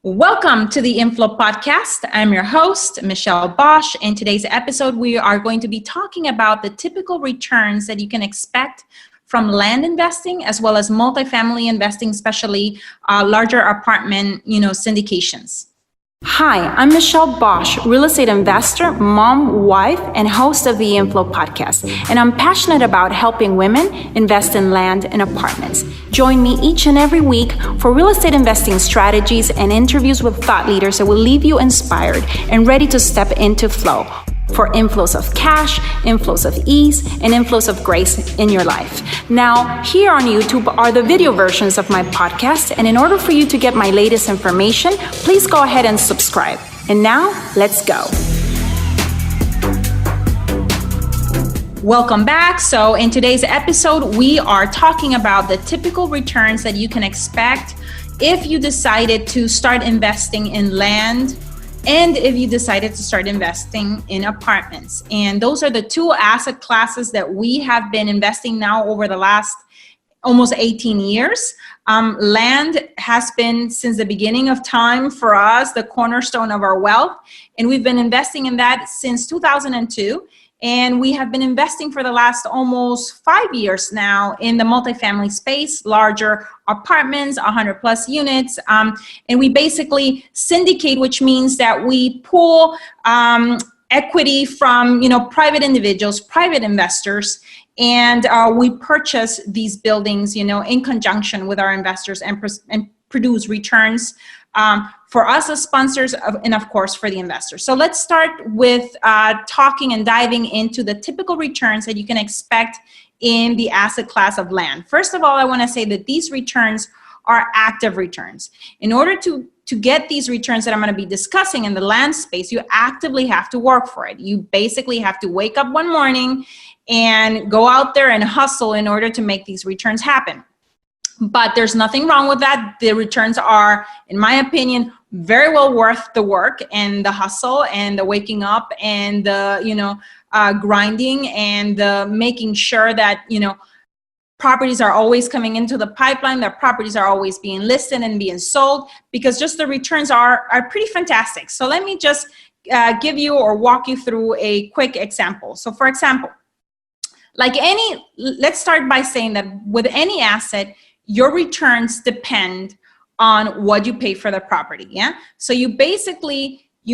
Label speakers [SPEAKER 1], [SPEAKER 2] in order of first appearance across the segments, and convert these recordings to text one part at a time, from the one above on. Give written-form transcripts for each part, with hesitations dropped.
[SPEAKER 1] Welcome to the InFLOW podcast. I'm your host, Michelle Bosch. In today's episode, we are going to be talking about the typical returns that you can expect from land investing as well as multifamily investing, especially larger apartment, syndications.
[SPEAKER 2] Hi, I'm Michelle Bosch, real estate investor, mom, wife, and host of the InFLOW podcast. And I'm passionate about helping women invest in land and apartments. Join me each and every week for real estate investing strategies and interviews with thought leaders that will leave you inspired and ready to step into flow for inflows of cash, inflows of ease, and inflows of grace in your life. Now, here on YouTube are the video versions of my podcast, and in order for you to get my latest information, please go ahead and subscribe. And now, let's go.
[SPEAKER 1] Welcome back. So in today's episode, we are talking about the typical returns that you can expect if you decided to start investing in land and if you decided to start investing in apartments. And those are the two asset classes that we have been investing now over the last almost 18 years. Land has been, since the beginning of time for us, the cornerstone of our wealth. And we've been investing in that since 2002. And we have been investing for the last almost 5 years now in the multifamily space, larger apartments, 100 plus units. And we basically syndicate, which means that we pool equity from, private individuals, private investors, and we purchase these buildings, in conjunction with our investors and produce returns for us as sponsors and of course for the investors. So let's start with talking and diving into the typical returns that you can expect in the asset class of land. First of all, I want to say that these returns are active returns. In order to get these returns that I'm going to be discussing in the land space, you actively have to work for it. You basically have to wake up one morning and go out there and hustle in order to make these returns happen. But there's nothing wrong with that. The returns are, in my opinion, very well worth the work and the hustle and the waking up and the, grinding and the making sure that, properties are always coming into the pipeline, that properties are always being listed and being sold, because just the returns are pretty fantastic. So let me just give you or walk you through a quick example. So for example, let's start by saying that with any asset, your returns depend on what you pay for the property, yeah? So you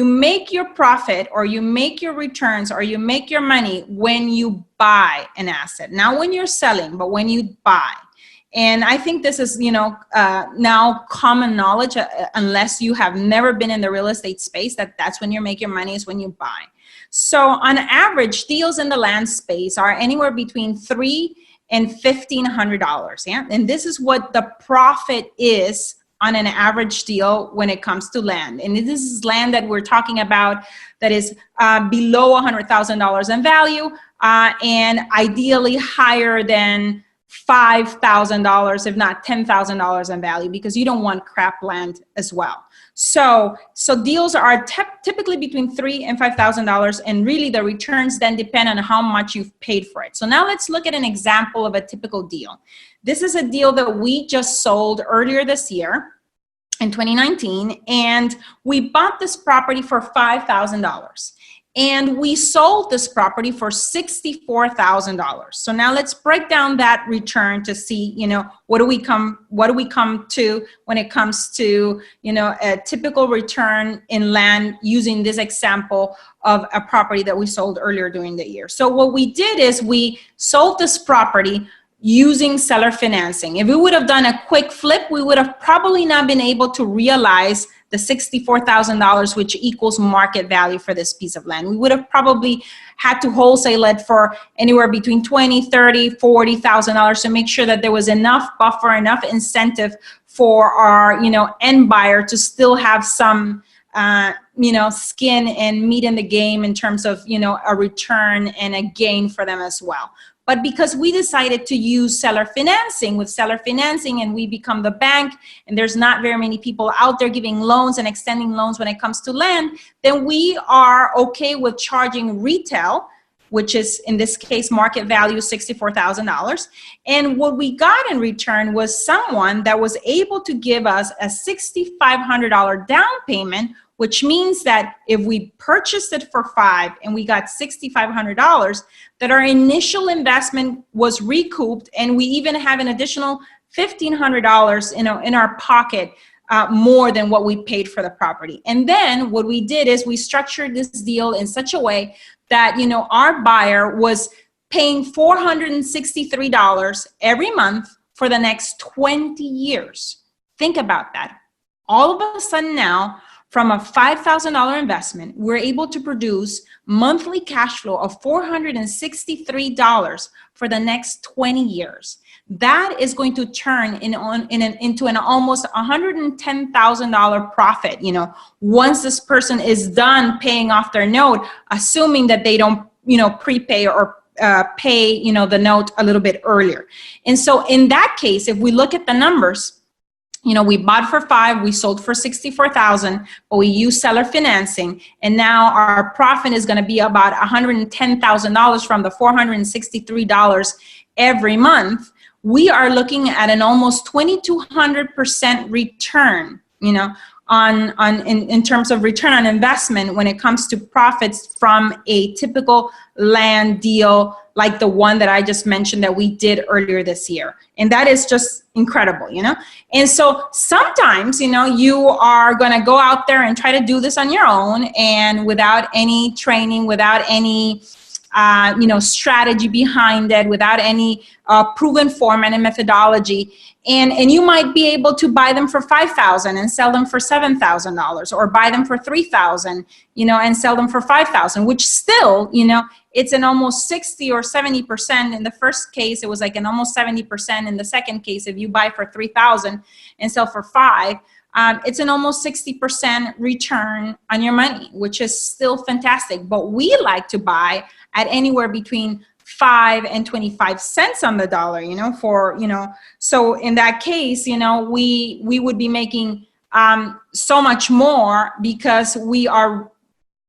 [SPEAKER 1] make your profit or you make your returns or you make your money when you buy an asset. Not when you're selling, but when you buy. And I think this is, now common knowledge, unless you have never been in the real estate space, that's when you make your money is when you buy. So on average, deals in the land space are anywhere between $300 and $1,500, yeah? And this is what the profit is on an average deal when it comes to land. And this is land that we're talking about that is below $100,000 in value and ideally higher than $5,000, if not $10,000 in value, because you don't want crap land as well. So deals are typically between $3,000 and $5,000, and really the returns then depend on how much you've paid for it. So now let's look at an example of a typical deal. This is a deal that we just sold earlier this year in 2019, and we bought this property for $5,000. And we sold this property for $64,000. So now let's break down that return to see, what do we come to when it comes to, a typical return in land using this example of a property that we sold earlier during the year. So what we did is we sold this property using seller financing. If we would have done a quick flip, we would have probably not been able to realize the $64,000, which equals market value for this piece of land. We would have probably had to wholesale it for anywhere between $20,000, $30,000, $40,000 to make sure that there was enough buffer, enough incentive for our, end buyer to still have some, skin and meat in the game in terms of, a return and a gain for them as well. But because we decided to use seller financing, and we become the bank, and there's not very many people out there giving loans and extending loans when it comes to land, then we are okay with charging retail which is in this case market value $64,000. And what we got in return was someone that was able to give us a $6,500 down payment, which means that if we purchased it for $5,000 and we got $6,500, that our initial investment was recouped, and we even have an additional $1,500 in our pocket, more than what we paid for the property. And then what we did is we structured this deal in such a way that, our buyer was paying $463 every month for the next 20 years. Think about that. All of a sudden now, from a $5,000 investment, we're able to produce monthly cash flow of $463 for the next 20 years. That is going to turn into an almost $110,000 profit, once this person is done paying off their note, assuming that they don't, prepay or pay, the note a little bit earlier. And so in that case, if we look at the numbers, we bought for $5,000, we sold for $64,000, but we used seller financing, and now our profit is going to be about $110,000 from the $463 every month. We are looking at an almost 2,200% return, in terms of return on investment when it comes to profits from a typical land deal like the one that I just mentioned that we did earlier this year. And that is just incredible, And so sometimes, you are going to go out there and try to do this on your own, and without any training, without any strategy behind it, without any proven format and methodology. And you might be able to buy them for $5,000 and sell them for $7,000, or buy them for $3,000, and sell them for $5,000, which still, it's an almost 60 or 70%. In the first case, it was like an almost 70%. In the second case, if you buy for $3,000 and sell for $5,000, it's an almost 60% return on your money, which is still fantastic. But we like to buy at anywhere between 5 and 25 cents on the dollar, so in that case, we would be making so much more, because we are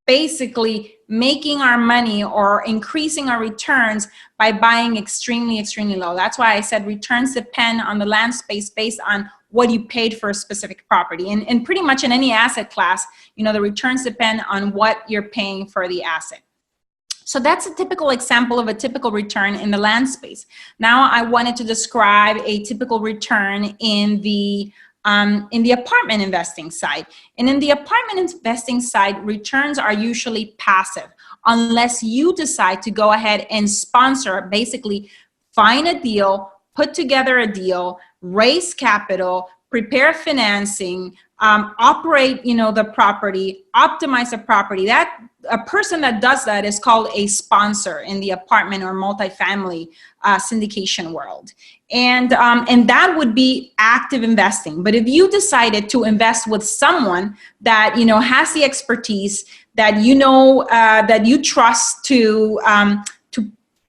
[SPEAKER 1] basically making our money or increasing our returns by buying extremely, extremely low. That's why I said returns depend on the land space based on what you paid for a specific property. And pretty much in any asset class, the returns depend on what you're paying for the asset. So that's a typical example of a typical return in the land space. Now I wanted to describe a typical return in the apartment investing side. And in the apartment investing side, returns are usually passive unless you decide to go ahead and sponsor, basically find a deal, put together a deal, raise capital, prepare financing, operate, the property, optimize the property. That a person that does that is called a sponsor in the apartment or multifamily syndication world. And that would be active investing. But if you decided to invest with someone that, has the expertise, that, that you trust to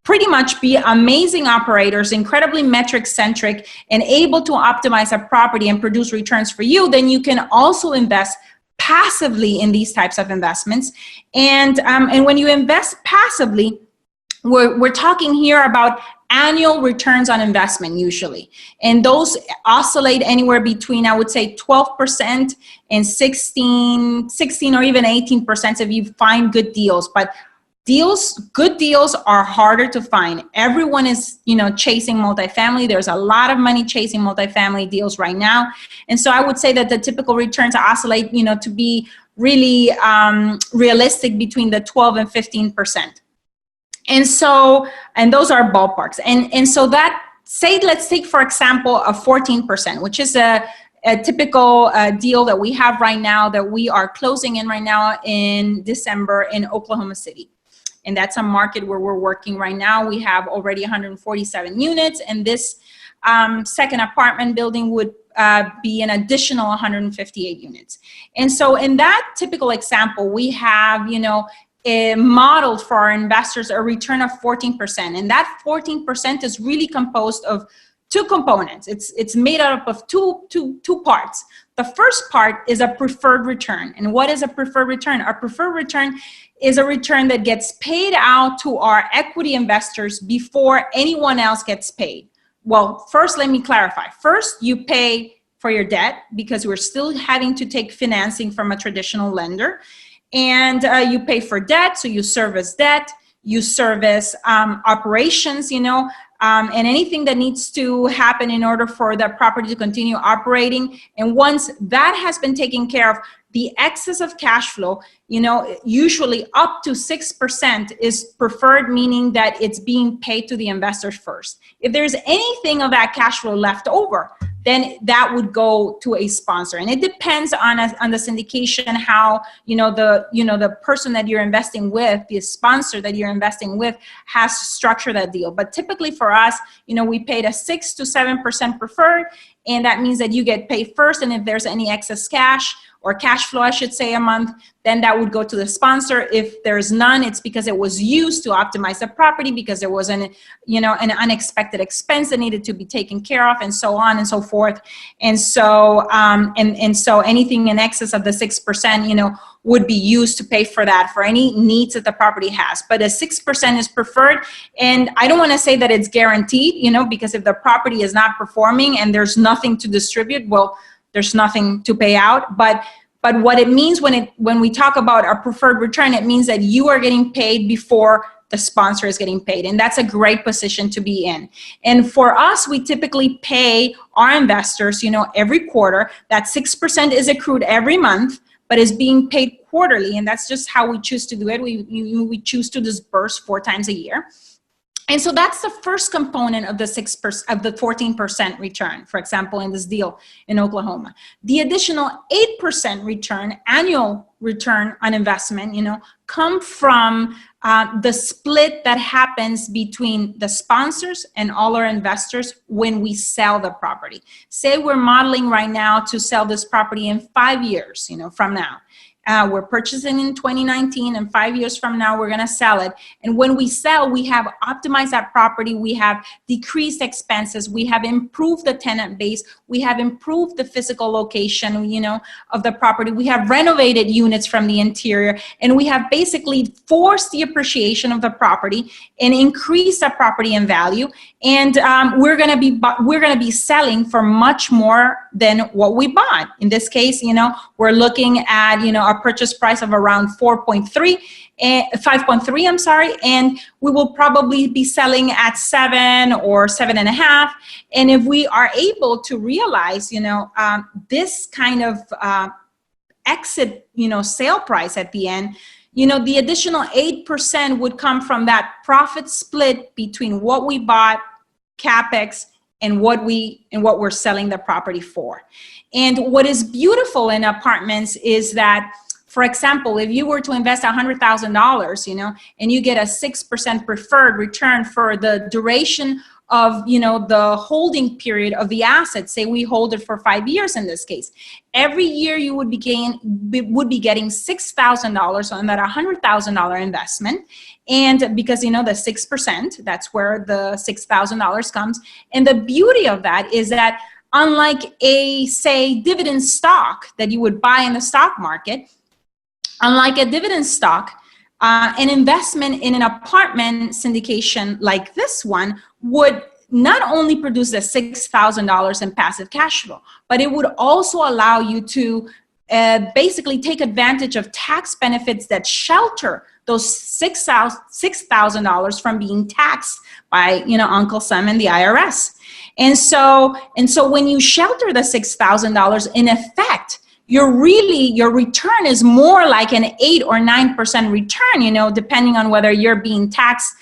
[SPEAKER 1] pretty much be amazing operators, incredibly metric centric, and able to optimize a property and produce returns for you, then you can also invest passively in these types of investments. And when you invest passively, we're talking here about annual returns on investment usually. And those oscillate anywhere between, I would say, 12% and 16 or even 18% if you find good deals. But good deals are harder to find. Everyone is, chasing multifamily. There's a lot of money chasing multifamily deals right now. And so I would say that the typical returns oscillate, to be really realistic between the 12 and 15%. And those are ballparks. And so let's take, for example, a 14%, which is a typical deal that we have right now, that we are closing in right now in December in Oklahoma City. And that's a market where we're working right now. We have already 147 units, and this second apartment building would be an additional 158 units. And so in that typical example, we have, modeled for our investors a return of 14%. And that 14% is really composed of two components. It's made up of two parts. The first part is a preferred return. And what is a preferred return? Our preferred return is a return that gets paid out to our equity investors before anyone else gets paid. Well, first, let me clarify. First, you pay for your debt because we're still having to take financing from a traditional lender. And you pay for debt, so you service debt, you service operations, and anything that needs to happen in order for the property to continue operating. And once that has been taken care of, the excess of cash flow, usually up to 6% is preferred, meaning that it's being paid to the investors first. If there's anything of that cash flow left over, then that would go to a sponsor. And it depends on the syndication, how, the person that you're investing with, the sponsor that you're investing with, has to structure that deal. But typically for us, we paid a 6 to 7% preferred, and that means that you get paid first. And if there's any excess cash, or cash flow, I should say, a month, then that would go to the sponsor. If there's none, it's because it was used to optimize the property, because there was an unexpected expense that needed to be taken care of, and so on and so forth. And so, so anything in excess of the 6%, would be used to pay for that, for any needs that the property has. But a 6% is preferred. And I don't want to say that it's guaranteed, because if the property is not performing and there's nothing to distribute, well, there's nothing to pay out. But what it means when we talk about a preferred return, it means that you are getting paid before the sponsor is getting paid. And that's a great position to be in. And for us, we typically pay our investors, every quarter. That 6% is accrued every month, but is being paid quarterly. And that's just how we choose to do it. We choose to disburse 4 times a year. And so that's the first component of the 6% of the 14% return, for example, in this deal in Oklahoma. The additional 8% return, annual return on investment, come from the split that happens between the sponsors and all our investors when we sell the property. Say we're modeling right now to sell this property in 5 years, from now. We're purchasing in 2019, and 5 years from now, we're going to sell it. And when we sell, we have optimized that property. We have decreased expenses. We have improved the tenant base. We have improved the physical location, of the property. We have renovated units from the interior, and we have basically forced the appreciation of the property and increased the property in value. And we're going to be selling for much more than what we bought. In this case, we're looking at, a purchase price of around 5.3, and we will probably be selling at 7 or 7.5. And if we are able to realize, this kind of exit, sale price at the end, the additional 8% would come from that profit split between what we bought, CapEx, and what we're selling the property for. And what is beautiful in apartments is that, for example, if you were to invest $100,000, and you get a 6% preferred return for the duration of, the holding period of the asset, say we hold it for 5 years in this case, every year you would be getting $6,000 on that $100,000 investment. And because, the 6%, that's where the $6,000 comes. And the beauty of that is that, unlike a, say, dividend stock that you would buy in the stock market, unlike a dividend stock, an investment in an apartment syndication like this one would not only produce the $6,000 in passive cash flow, but it would also allow you to basically take advantage of tax benefits that shelter those $6,000 from being taxed by, Uncle Sam and the IRS. And so when you shelter the $6,000, in effect, your return is more like an 8 or 9% return, depending on whether you're being taxed,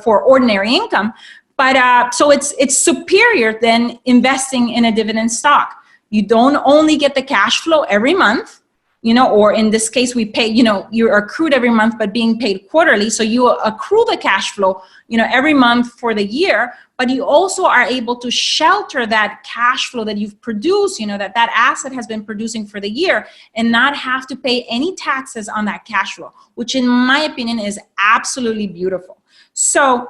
[SPEAKER 1] for ordinary income. But so it's superior than investing in a dividend stock. You don't only get the cash flow every month, or in this case, we pay, you're accrued every month, but being paid quarterly. So you accrue the cash flow, every month for the year, but you also are able to shelter that cash flow that you've produced, that asset has been producing for the year, and not have to pay any taxes on that cash flow, which in my opinion is absolutely beautiful. So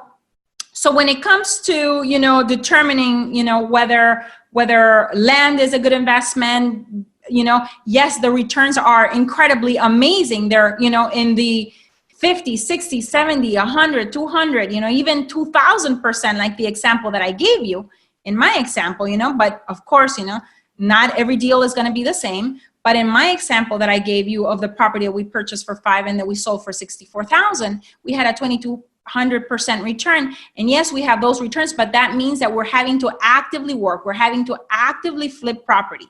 [SPEAKER 1] when it comes to, determining, whether whether land is a good investment. Yes, the returns are incredibly amazing. They're, in the 50, 60, 70, 100, 200, even 2,000%, like the example that I gave you in my example, but of course, not every deal is going to be the same. But in my example that I gave you of the property that we purchased for 5 and that we sold for 64,000, we had a 2,200% return. And yes, we have those returns, but that means that we're having to actively work. We're having to actively flip property.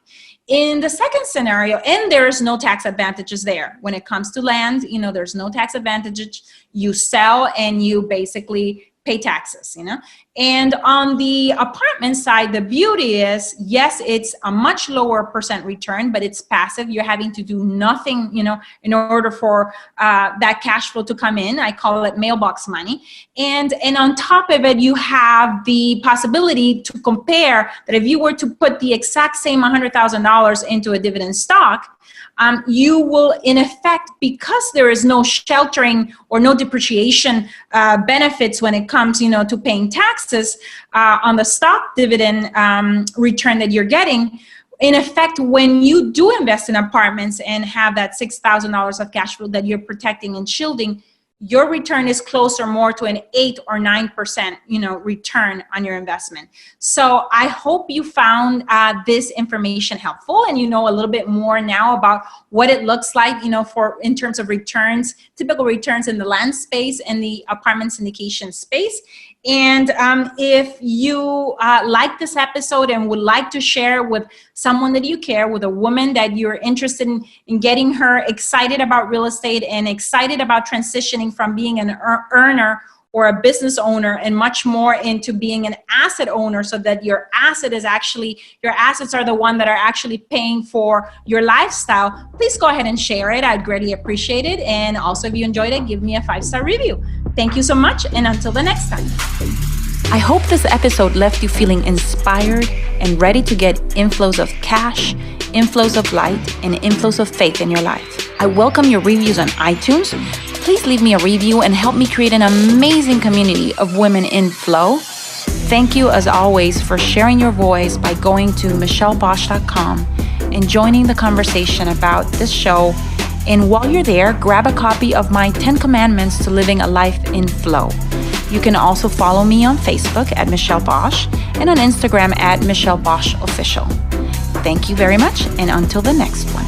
[SPEAKER 1] In the second scenario, and there's no tax advantages there. When it comes to land, there's no tax advantages. You sell and you basically pay taxes, And on the apartment side, the beauty is, yes, it's a much lower percent return, but it's passive. You're having to do nothing, in order for that cash flow to come in. I call it mailbox money. And on top of it, you have the possibility to compare that if you were to put the exact same $100,000 into a dividend stock, you will, in effect, because there is no sheltering or no depreciation benefits when it comes, to paying taxes on the stock dividend return that you're getting. In effect, when you do invest in apartments and have that $6,000 of cash flow that you're protecting and shielding, your return is closer more to an 8 or 9%, return on your investment. So I hope you found this information helpful, and you know a little bit more now about what it looks like, for in terms of returns, typical returns in the land space and the apartment syndication space. And if you like this episode and would like to share with someone that you care, with a woman that you're interested in getting her excited about real estate and excited about transitioning from being an earner or a business owner and much more into being an asset owner, so that your assets are the one that are actually paying for your lifestyle, please go ahead and share it. I'd greatly appreciate it. And also, if you enjoyed it, give me a 5-star review. Thank you so much. And until the next time.
[SPEAKER 2] I hope this episode left you feeling inspired and ready to get inflows of cash, inflows of light, and inflows of faith in your life. I welcome your reviews on iTunes. Please leave me a review and help me create an amazing community of women in flow. Thank you, as always, for sharing your voice by going to michellebosch.com and joining the conversation about this show. And while you're there, grab a copy of my 10 Commandments to Living a Life in Flow. You can also follow me on Facebook at Michelle Bosch and on Instagram at Michelle Bosch Official. Thank you very much, and until the next one.